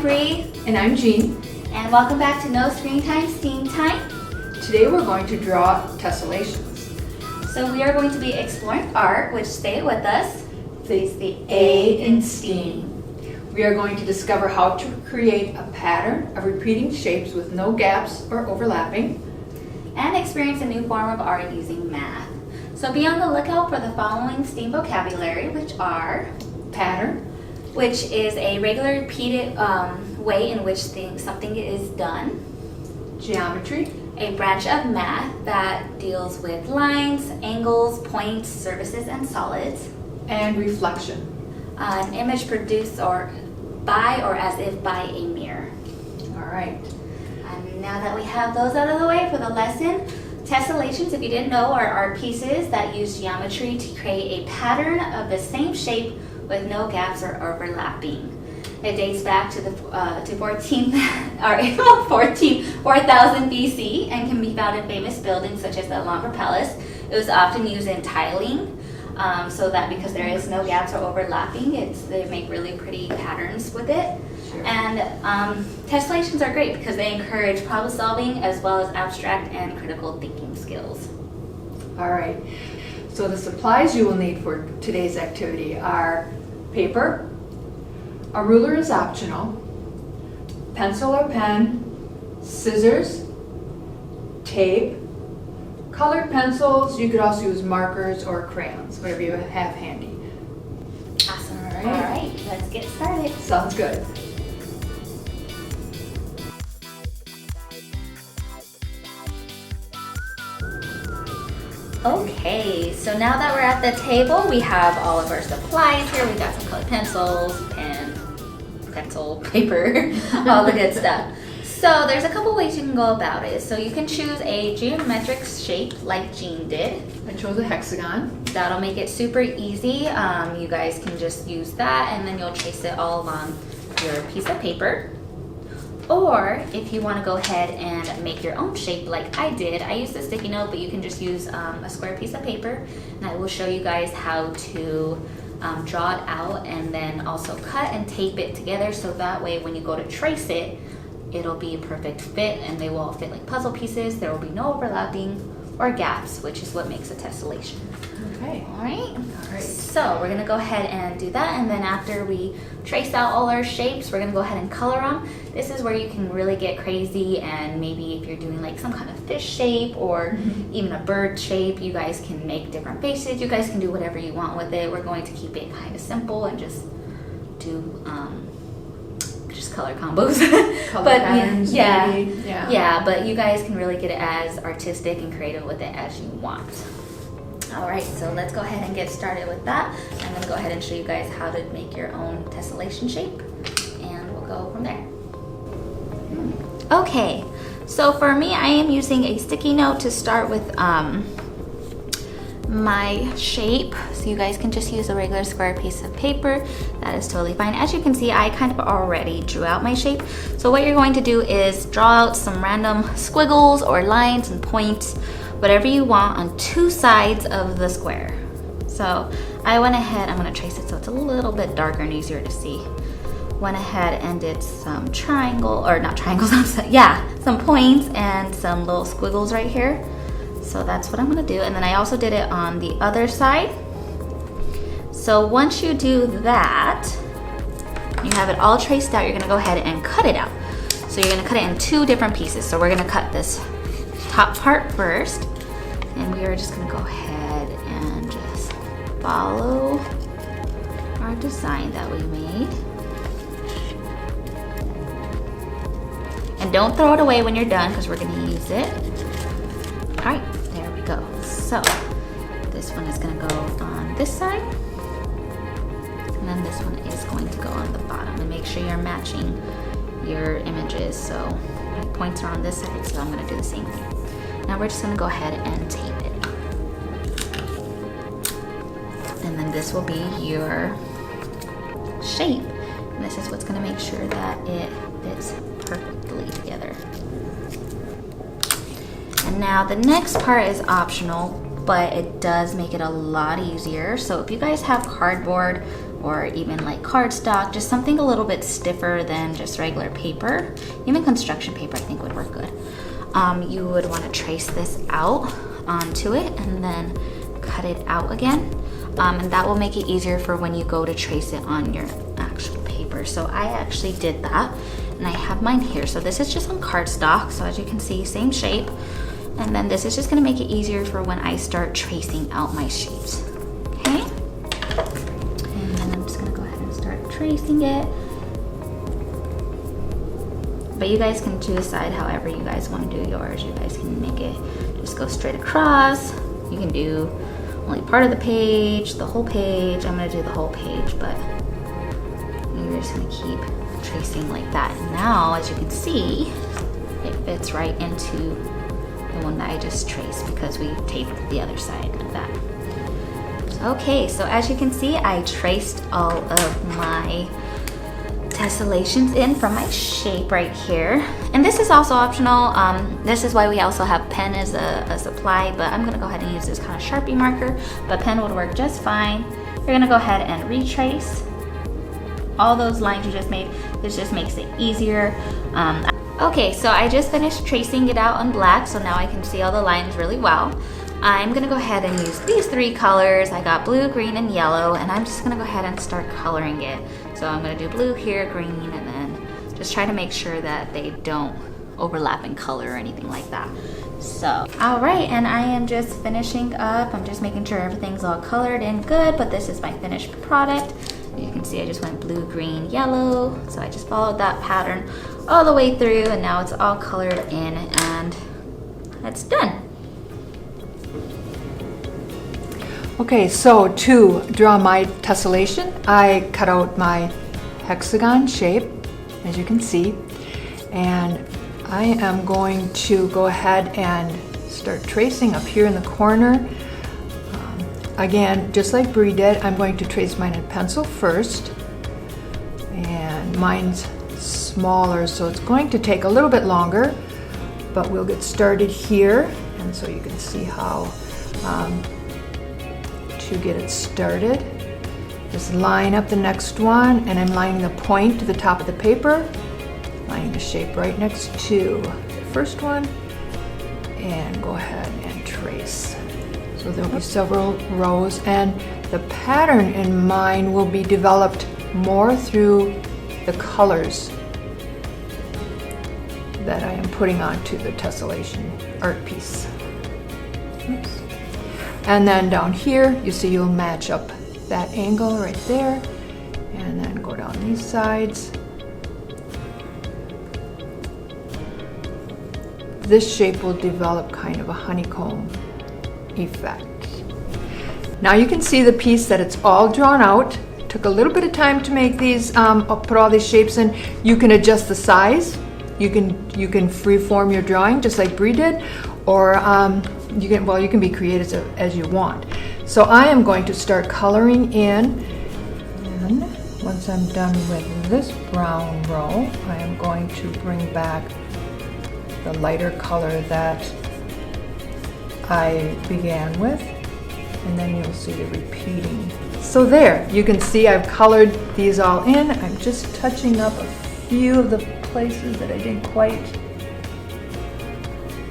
Bree. And I'm Jean. And welcome back to No Screen Time, Steam Time. Today we're going to draw tessellations. So we are going to be exploring art, which, stay with us, It's the A in STEAM. We are going to discover how to create a pattern of repeating shapes with no gaps or overlapping. And experience a new form of art using math. So be on the lookout for the following STEAM vocabulary, which are Pattern, which is a regular repeated way in which something is done. geometry, A branch of math that deals with lines, angles, points, surfaces, and solids. and reflection. An image produced or by or as if by a mirror. All right. And now that we have those out of the way for the lesson, tessellations, if you didn't know, are art pieces that use geometry to create a pattern of the same shape with no gaps or overlapping. It dates back to the 4000 BC and can be found in famous buildings such as the Alhambra Palace. It was often used in tiling, so that because there is no gaps or overlapping, they make really pretty patterns with it. Sure. And tessellations are great because they encourage problem solving as well as abstract and critical thinking skills. All right. So the supplies you will need for today's activity are paper, a ruler is optional, pencil or pen, scissors, tape, colored pencils. You could also use markers or crayons, whatever you have handy. Awesome. All right. All right, let's get started. Sounds good. Okay, so now that we're at the table, we have all of our supplies here. We got some colored pencils, pen, pencil, paper, all the good stuff. So there's a couple ways you can go about it. So you can choose a geometric shape like Jean did. I chose a hexagon. That'll make it super easy. You guys can just use that and then you'll trace it all along your piece of paper. Or if you want to go ahead and make your own shape like I did, I used a sticky note, but you can just use a square piece of paper, and I will show you guys how to draw it out and then also cut and tape it together so that way when you go to trace it, it'll be a perfect fit and they will all fit like puzzle pieces. There will be no overlapping or gaps, which is what makes a tessellation. Okay. All right. All right. So we're gonna go ahead and do that, and then after we trace out all our shapes, we're gonna go ahead and color them. This is where you can really get crazy, and maybe if you're doing like some kind of fish shape or even a bird shape, you guys can make different faces. You guys can do whatever you want with it. We're going to keep it kind of simple and just do just color combos. Color but patterns, yeah, maybe. yeah, but you guys can really get it as artistic and creative with it as you want. All right, so let's go ahead and get started with that. I'm gonna go ahead and show you guys how to make your own tessellation shape, and we'll go from there. Okay, so for me, I am using a sticky note to start with my shape. So you guys can just use a regular square piece of paper. That is totally fine. As you can see, I kind of already drew out my shape. So what you're going to do is draw out some random squiggles or lines and points, whatever you want, on two sides of the square. So I went ahead, I'm gonna trace it so it's a little bit darker and easier to see. Went ahead and did some some points and some little squiggles right here. So that's what I'm gonna do. And then I also did it on the other side. So once you do that, you have it all traced out, you're gonna go ahead and cut it out. So you're gonna cut it in two different pieces. So we're gonna cut this top part first, and we are just gonna go ahead and just follow our design that we made. And don't throw it away when you're done because we're gonna use it. All right, there we go. So this one is gonna go on this side, and then this one is going to go on the bottom. And make sure you're matching your images. So my points are on this side, so I'm gonna do the same thing. Now we're just gonna go ahead and tape it. And then this will be your shape. And this is what's gonna make sure that it fits perfectly together. And now the next part is optional, but it does make it a lot easier. So if you guys have cardboard or even like cardstock, just something a little bit stiffer than just regular paper, even construction paper I think would work good. You would want to trace this out onto it and then cut it out again. And that will make it easier for when you go to trace it on your actual paper. So I actually did that, and I have mine here. So this is just on cardstock, so as you can see, same shape. And then this is just gonna make it easier for when I start tracing out my shapes, okay? And then I'm just gonna go ahead and start tracing it. But you guys can decide however you guys wanna do yours. You guys can make it just go straight across. You can do only part of the page, the whole page. I'm gonna do the whole page, but you're just gonna keep tracing like that. And now, as you can see, it fits right into the one that I just traced because we taped the other side like that. Okay, so as you can see, I traced all of my tessellations in from my shape right here. And this is also optional. This is why we also have pen as a supply, but I'm gonna go ahead and use this kind of Sharpie marker, but pen would work just fine. You're gonna go ahead and retrace all those lines you just made. This just makes it easier. Okay, so I just finished tracing it out on black, so now I can see all the lines really well. I'm gonna go ahead and use these 3 colors. I got blue, green, and yellow, and I'm just gonna go ahead and start coloring it. So I'm gonna do blue here, green, and then just try to make sure that they don't overlap in color or anything like that. So, all right, and I am just finishing up. I'm just making sure everything's all colored in good, but this is my finished product. You can see I just went blue, green, yellow. So I just followed that pattern all the way through, and now it's all colored in, and it's done. Okay, so to draw my tessellation, I cut out my hexagon shape, as you can see, and I am going to go ahead and start tracing up here in the corner. Again, just like Bree did, I'm going to trace mine in pencil first, and mine's smaller, so it's going to take a little bit longer, but we'll get started here, and so you can see how to get it started. Just line up the next one, and I'm lining the point to the top of the paper, lining the shape right next to the first one, and go ahead and trace. So there'll be several rows, and the pattern in mine will be developed more through the colors that I am putting onto the tessellation art piece. Oops. And then down here, you see you'll match up that angle right there, and then go down these sides. This shape will develop kind of a honeycomb effect. Now you can see the piece that it's all drawn out. Took a little bit of time to make these, I'll put all these shapes in. You can adjust the size. You can freeform your drawing just like Bree did, or you can be creative as you want. So I am going to start coloring in, and once I'm done with this brown row, I am going to bring back the lighter color that I began with, and then you'll see the repeating. So there, you can see I've colored these all in. I'm just touching up a few of the places that I didn't quite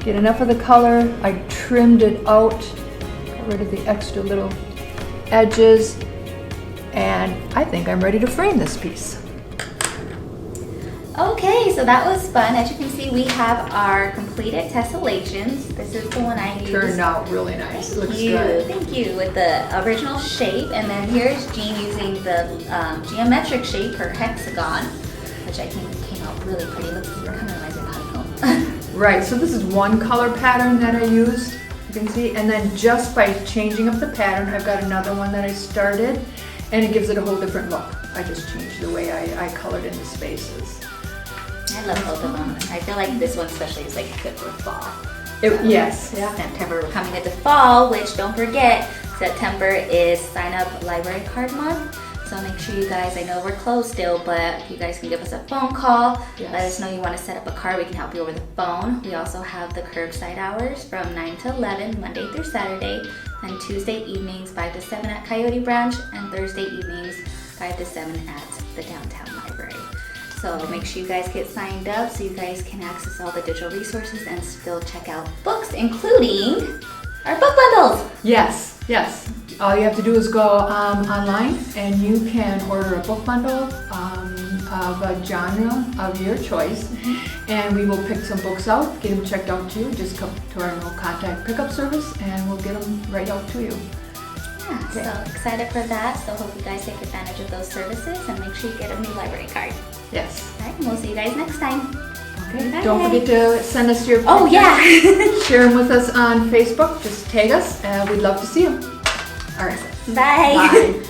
get enough of the color. I trimmed it out, got rid of the extra little edges, and I think I'm ready to frame this piece. Okay, so that was fun. As you can see, we have our completed tessellations. This is the one I used. Turned out really nice. It looks Thank you. good. Thank you. With the original shape, and then here's Jean using the geometric shape, her hexagon, which I think came out really pretty. Looks kind of reminds me of honeycomb. Right, so this is one color pattern that I used, you can see, and then just by changing up the pattern, I've got another one that I started, and it gives it a whole different look. I just changed the way I colored in the spaces. I love both of them. I feel like this one especially is like good for fall. Yes. Yeah. September, we're coming into fall, which don't forget, September is Sign Up Library Card Month. So make sure you guys, I know we're closed still, but you guys can give us a phone call. Yes. Let us know you want to set up a card. We can help you over the phone. We also have the curbside hours from 9 to 11, Monday through Saturday, and Tuesday evenings 5 to 7 at Coyote Branch, and Thursday evenings 5 to 7 at the downtown library. So make sure you guys get signed up so you guys can access all the digital resources and still check out books, including our book bundles. Yes, yes. All you have to do is go online and you can order a book bundle of a genre of your choice. And we will pick some books out, get them checked out to you. Just come to our no contact pickup service and we'll get them right out to you. Yeah, Okay. so excited for that. So hope you guys take advantage of those services and make sure you get a new library card. Yes. All right, and we'll see you guys next time. Okay. Bye. Don't forget to send us your Oh, pictures. yeah. Share them with us on Facebook. Just tag us. We'd love to see them. All right. Bye. Bye.